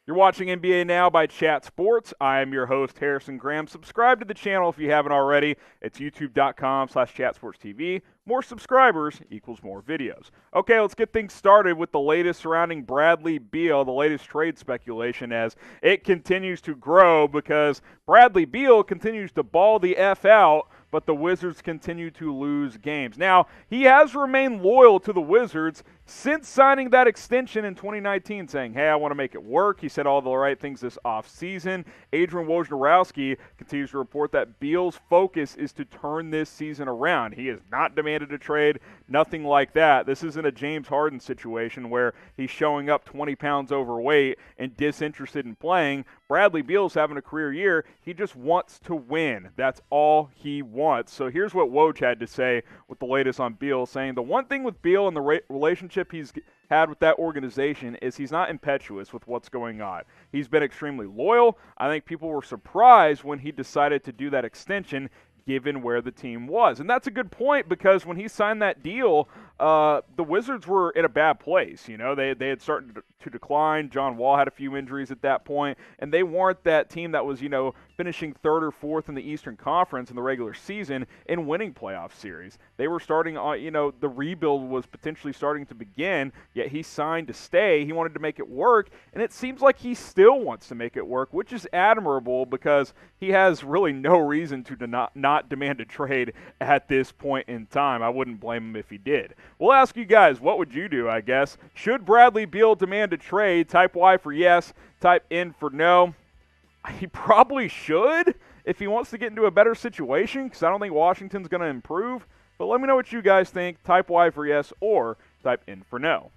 You're watching NBA Now by Chat Sports. I am your host, Harrison Graham. Subscribe to the channel if you haven't already. It's youtube.com/chatsportstv. More subscribers equals more videos. Okay, let's get things started with the latest surrounding Bradley Beal, the latest trade speculation as it continues to grow because Bradley Beal continues to ball the F out, but the Wizards continue to lose games. Now, he has remained loyal to the Wizards since signing that extension in 2019, saying, hey, I want to make it work. He said all the right things this offseason. Adrian Wojnarowski continues to report that Beal's focus is to turn this season around. He has not demanded a trade, nothing like that. This isn't a James Harden situation where he's showing up 20 pounds overweight and disinterested in playing. Bradley Beal's having a career year. He just wants to win. That's all he wants. So here's what Woj had to say with the latest on Beal, saying the one thing with Beal and the relationship he's had with that organization is he's not impetuous with what's going on. He's been extremely loyal. I think people were surprised when he decided to do that extension given where the team was. And that's a good point because when he signed that deal, the Wizards were in a bad place. You know, they had started to decline. John Wall had a few injuries at that point, and they weren't that team that was, finishing third or fourth in the Eastern Conference in the regular season and winning playoff series. They were starting on, the rebuild was potentially starting to begin, yet he signed to stay. He wanted to make it work, and it seems like he still wants to make it work, which is admirable because he has really no reason to not demand a trade at this point in time. I wouldn't blame him if he did. We'll ask you guys, what would you do, I guess? Should Bradley Beal demand a trade? Type Y for yes, type N for no. He probably should if he wants to get into a better situation because I don't think Washington's going to improve. But let me know what you guys think. Type Y for yes or type N for no.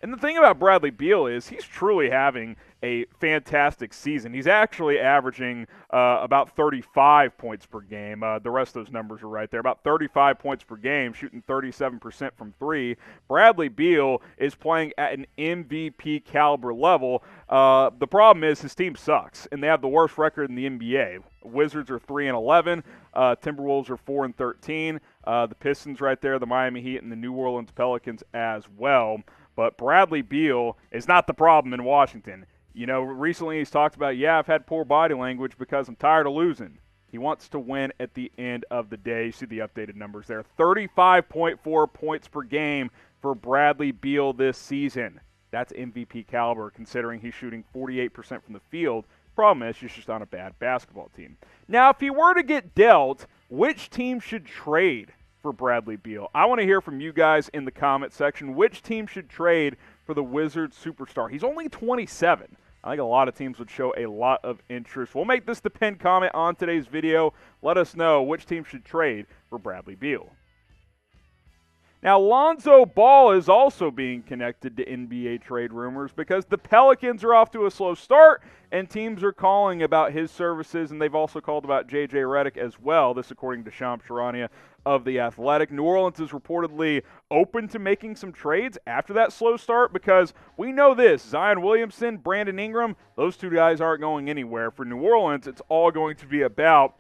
And the thing about Bradley Beal is he's truly having a fantastic season. He's actually averaging about 35 points per game. The rest of those numbers are right there. About 35 points per game, shooting 37% from three. Bradley Beal is playing at an MVP caliber level. The problem is his team sucks, and they have the worst record in the NBA. Wizards are 3-11. Timberwolves are 4-13. The Pistons right there, the Miami Heat, and the New Orleans Pelicans as well. But Bradley Beal is not the problem in Washington. Recently he's talked about, I've had poor body language because I'm tired of losing. He wants to win at the end of the day. You see the updated numbers there. 35.4 points per game for Bradley Beal this season. That's MVP caliber considering he's shooting 48% from the field. Problem is, he's just on a bad basketball team. Now, if he were to get dealt, which team should trade for Bradley Beal? I want to hear from you guys in the comment section. Which team should trade for the Wizards superstar? He's only 27. I think a lot of teams would show a lot of interest. We'll make this the pinned comment on today's video. Let us know which team should trade for Bradley Beal. Now, Lonzo Ball is also being connected to NBA trade rumors because the Pelicans are off to a slow start and teams are calling about his services, and they've also called about J.J. Redick as well, this according to Shams Charania of The Athletic. New Orleans is reportedly open to making some trades after that slow start because we know this, Zion Williamson, Brandon Ingram, those two guys aren't going anywhere. For New Orleans, it's all going to be about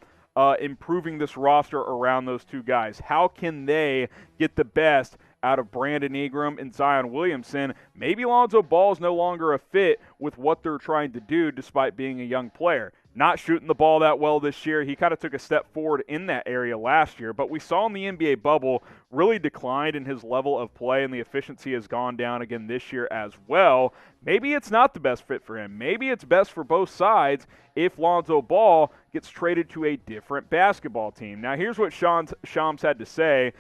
improving this roster around those two guys. How can they get the best out of Brandon Ingram and Zion Williamson? Maybe Lonzo Ball is no longer a fit with what they're trying to do despite being a young player. Not shooting the ball that well this year. He kind of took a step forward in that area last year, but we saw in the NBA bubble really declined in his level of play, and the efficiency has gone down again this year as well. Maybe it's not the best fit for him. Maybe it's best for both sides if Lonzo Ball gets traded to a different basketball team. Now, here's what Shams had to say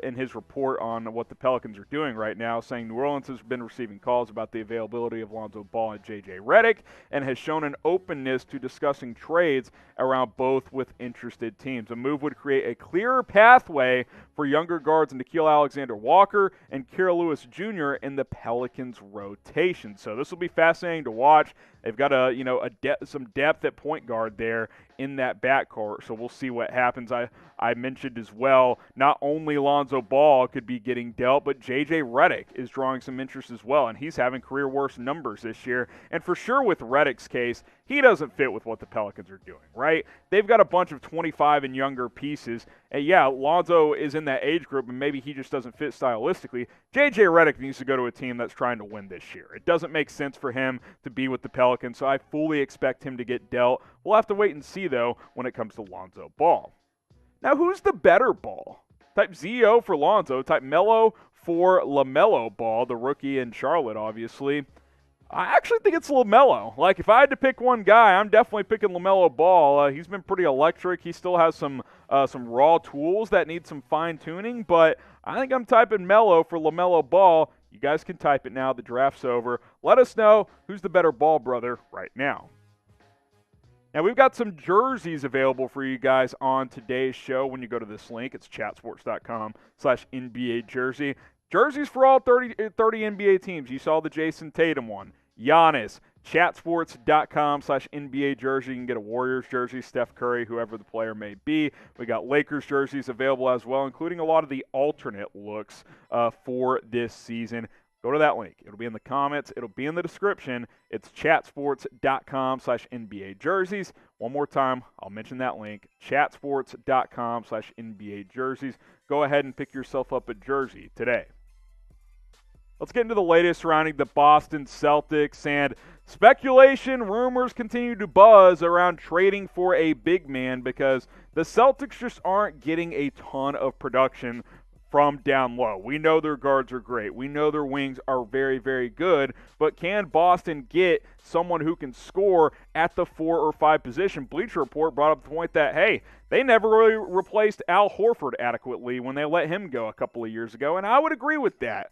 in his report on what the Pelicans are doing right now, saying New Orleans has been receiving calls about the availability of Lonzo Ball and J.J. Redick and has shown an openness to discussing trades around both with interested teams. A move would create a clearer pathway for younger guards Nickeil Alexander-Walker and Kira Lewis Jr. in the Pelicans rotation. So this will be fascinating to watch. They've got some depth at point guard there in that backcourt, so we'll see what happens. I mentioned as well, not only Lonzo Ball could be getting dealt, but J.J. Redick is drawing some interest as well, and he's having career worst numbers this year. And for sure with Redick's case, he doesn't fit with what the Pelicans are doing, right? They've got a bunch of 25 and younger pieces, and yeah, Lonzo is in that age group, and maybe he just doesn't fit stylistically. J.J. Redick needs to go to a team that's trying to win this year. It doesn't make sense for him to be with the Pelicans, so I fully expect him to get dealt. We'll have to wait and see, though, when it comes to Lonzo Ball. Now, who's the better Ball? Type ZO for Lonzo, type Melo for LaMelo Ball, the rookie in Charlotte, obviously. I actually think it's LaMelo. Like, if I had to pick one guy, I'm definitely picking LaMelo Ball. He's been pretty electric. He still has some raw tools that need some fine-tuning, but I think I'm typing Melo for LaMelo Ball. You guys can type it now. The draft's over. Let us know who's the better Ball brother right now. Now, we've got some jerseys available for you guys on today's show. When you go to this link, it's chatsports.com/NBA jersey. Jerseys for all 30 NBA teams. You saw the Jason Tatum one. Giannis, chatsports.com/NBA jersey. You can get a Warriors jersey, Steph Curry, whoever the player may be. We got Lakers jerseys available as well, including a lot of the alternate looks for this season. Go to that link. It'll be in the comments. It'll be in the description. It's chatsports.com/NBA jerseys. One more time, I'll mention that link, chatsports.com/NBA jerseys. Go ahead and pick yourself up a jersey today. Let's get into the latest surrounding the Boston Celtics, and speculation, rumors continue to buzz around trading for a big man because the Celtics just aren't getting a ton of production from down low. We know their guards are great. We know their wings are very, very good, but can Boston get someone who can score at the 4 or 5 position? Bleacher Report brought up the point that, hey, they never really replaced Al Horford adequately when they let him go a couple of years ago, and I would agree with that.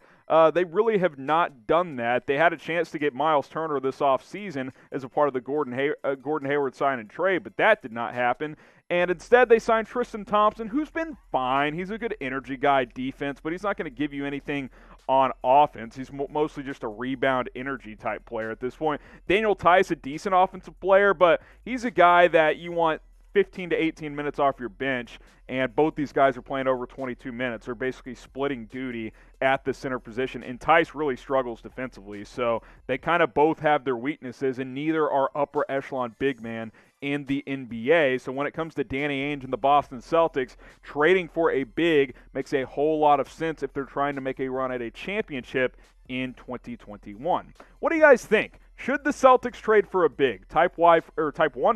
They really have not done that. They had a chance to get Miles Turner this offseason as a part of the Gordon Hayward sign and trade, but that did not happen. And instead, they signed Tristan Thompson, who's been fine. He's a good energy guy defense, but he's not going to give you anything on offense. He's mostly just a rebound energy type player at this point. Daniel Tice, a decent offensive player, but he's a guy that you want 15 to 18 minutes off your bench, and both these guys are playing over 22 minutes. They're basically splitting duty at the center position, and Tice really struggles defensively, so they kind of both have their weaknesses, and neither are upper echelon big man in the NBA. So when it comes to Danny Ainge and the Boston Celtics, trading for a big makes a whole lot of sense if they're trying to make a run at a championship in 2021. What do you guys think? Should the Celtics trade for a big? Type 1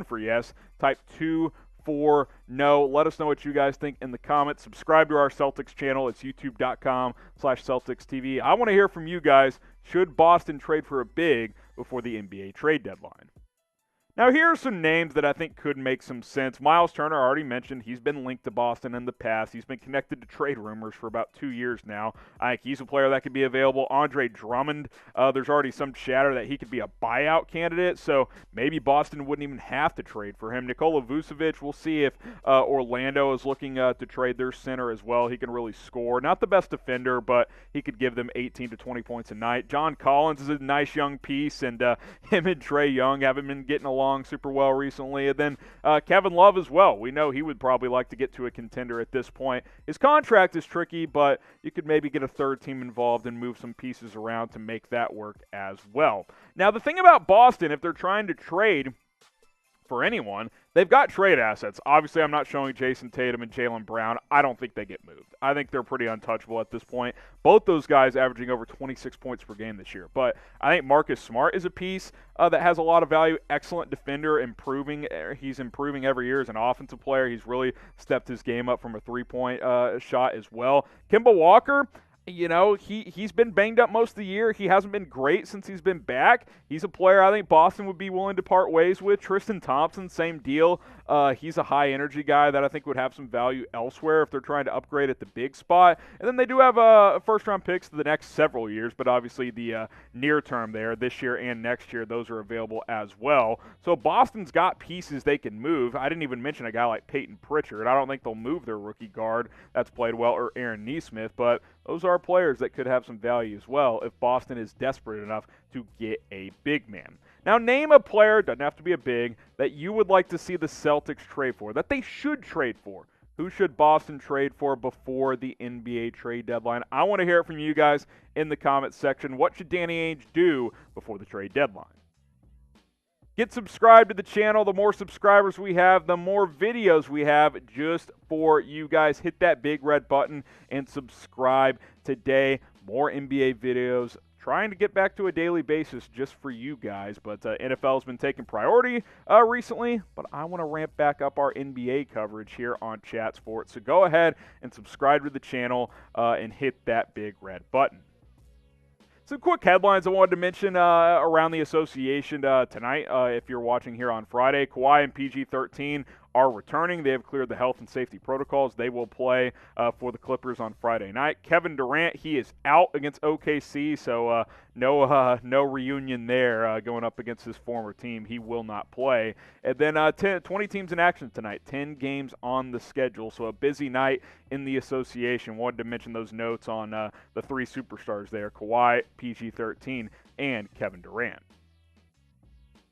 for yes, type 2 for no. Let us know what you guys think in the comments. Subscribe to our Celtics channel. It's youtube.com/CelticsTV. I want to hear from you guys. Should Boston trade for a big before the NBA trade deadline? Now, here are some names that I think could make some sense. Miles Turner, I already mentioned, he's been linked to Boston in the past. He's been connected to trade rumors for about 2 years now. I think he's a player that could be available. Andre Drummond, there's already some chatter that he could be a buyout candidate, so maybe Boston wouldn't even have to trade for him. Nikola Vucevic, we'll see if Orlando is looking to trade their center as well. He can really score. Not the best defender, but he could give them 18 to 20 points a night. John Collins is a nice young piece, and him and Trae Young haven't been getting along super well recently. And then Kevin Love as well. We know he would probably like to get to a contender at this point. His contract is tricky, but you could maybe get a third team involved and move some pieces around to make that work as well. Now, the thing about Boston, if they're trying to trade for anyone, they've got trade assets. Obviously, I'm not showing Jason Tatum and Jaylen Brown. I don't think they get moved. I think they're pretty untouchable at this point. Both those guys averaging over 26 points per game this year. But I think Marcus Smart is a piece that has a lot of value. Excellent defender, improving. He's improving every year as an offensive player. He's really stepped his game up from a three-point shot as well. Kemba Walker, you know, he's been banged up most of the year. He hasn't been great since he's been back. He's a player I think Boston would be willing to part ways with. Tristan Thompson, same deal. He's a high-energy guy that I think would have some value elsewhere if they're trying to upgrade at the big spot. And then they do have first-round picks for the next several years, but obviously the near term there, this year and next year, those are available as well. So Boston's got pieces they can move. I didn't even mention a guy like Peyton Pritchard. I don't think they'll move their rookie guard that's played well, or Aaron Nesmith, but those are players that could have some value as well if Boston is desperate enough to get a big man. Now, name a player, doesn't have to be a big, that you would like to see the Celtics trade for, that they should trade for. Who should Boston trade for before the NBA trade deadline? I want to hear it from you guys in the comments section. What should Danny Ainge do before the trade deadline? Get subscribed to the channel. The more subscribers we have, the more videos we have just for you guys. Hit that big red button and subscribe today. More NBA videos. Trying to get back to a daily basis just for you guys, but NFL has been taking priority recently, but I want to ramp back up our NBA coverage here on Chat Sports. So go ahead and subscribe to the channel and hit that big red button. Some quick headlines I wanted to mention around the association tonight. If you're watching here on Friday, Kawhi and PG-13 are returning. They have cleared the health and safety protocols. They will play for the Clippers on Friday night. Kevin Durant, he is out against OKC, so no reunion there going up against his former team. He will not play. And then 20 teams in action tonight, 10 games on the schedule, so a busy night in the association. Wanted to mention those notes on the three superstars there, Kawhi, PG-13, and Kevin Durant.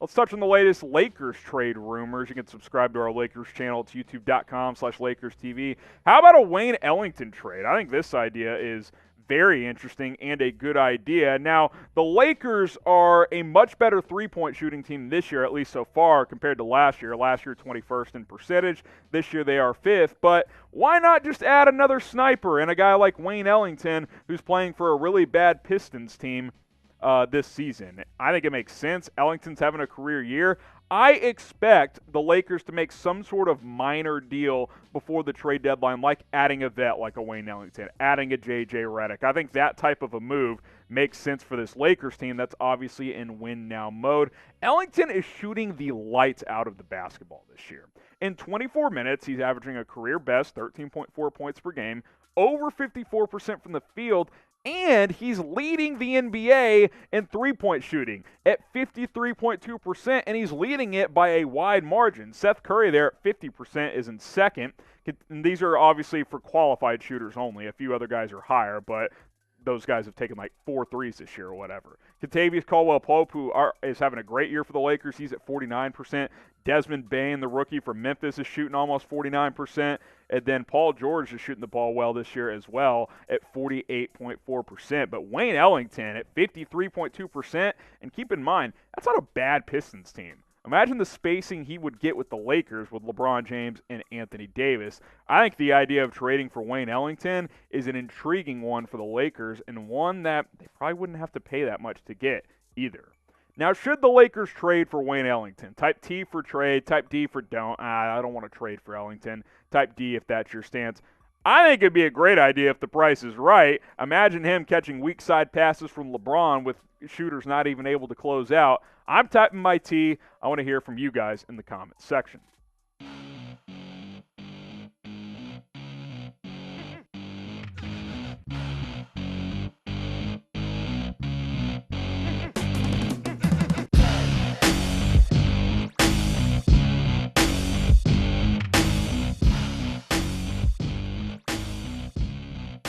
Let's touch on the latest Lakers trade rumors. You can subscribe to our Lakers channel. It's youtube.com/LakersTV. How about a Wayne Ellington trade? I think this idea is very interesting and a good idea. Now, the Lakers are a much better three-point shooting team this year, at least so far, compared to last year. Last year, 21st in percentage. This year, they are 5th. But why not just add another sniper and a guy like Wayne Ellington, who's playing for a really bad Pistons team this season? I think it makes sense. Ellington's having a career year. I expect the Lakers to make some sort of minor deal before the trade deadline, like adding a vet like a Wayne Ellington, adding a J.J. Redick. I think that type of a move makes sense for this Lakers team that's obviously in win-now mode. Ellington is shooting the lights out of the basketball this year. In 24 minutes, he's averaging a career best 13.4 points per game, over 54% from the field, and he's leading the NBA in three-point shooting at 53.2%, and he's leading it by a wide margin. Seth Curry there at 50% is in second. And these are obviously for qualified shooters only. A few other guys are higher, but those guys have taken like 4 threes this year or whatever. Kentavious Caldwell-Pope, who is having a great year for the Lakers, he's at 49%. Desmond Bane, the rookie from Memphis, is shooting almost 49%. And then Paul George is shooting the ball well this year as well at 48.4%. But Wayne Ellington at 53.2%. And keep in mind, that's not a bad Pistons team. Imagine the spacing he would get with the Lakers with LeBron James and Anthony Davis. I think the idea of trading for Wayne Ellington is an intriguing one for the Lakers, and one that they probably wouldn't have to pay that much to get either. Now, should the Lakers trade for Wayne Ellington? Type T for trade, type D for don't. I don't want to trade for Ellington. Type D if that's your stance. I think it'd be a great idea if the price is right. Imagine him catching weak side passes from LeBron with shooters not even able to close out. I'm typing my T. I want to hear from you guys in the comments section.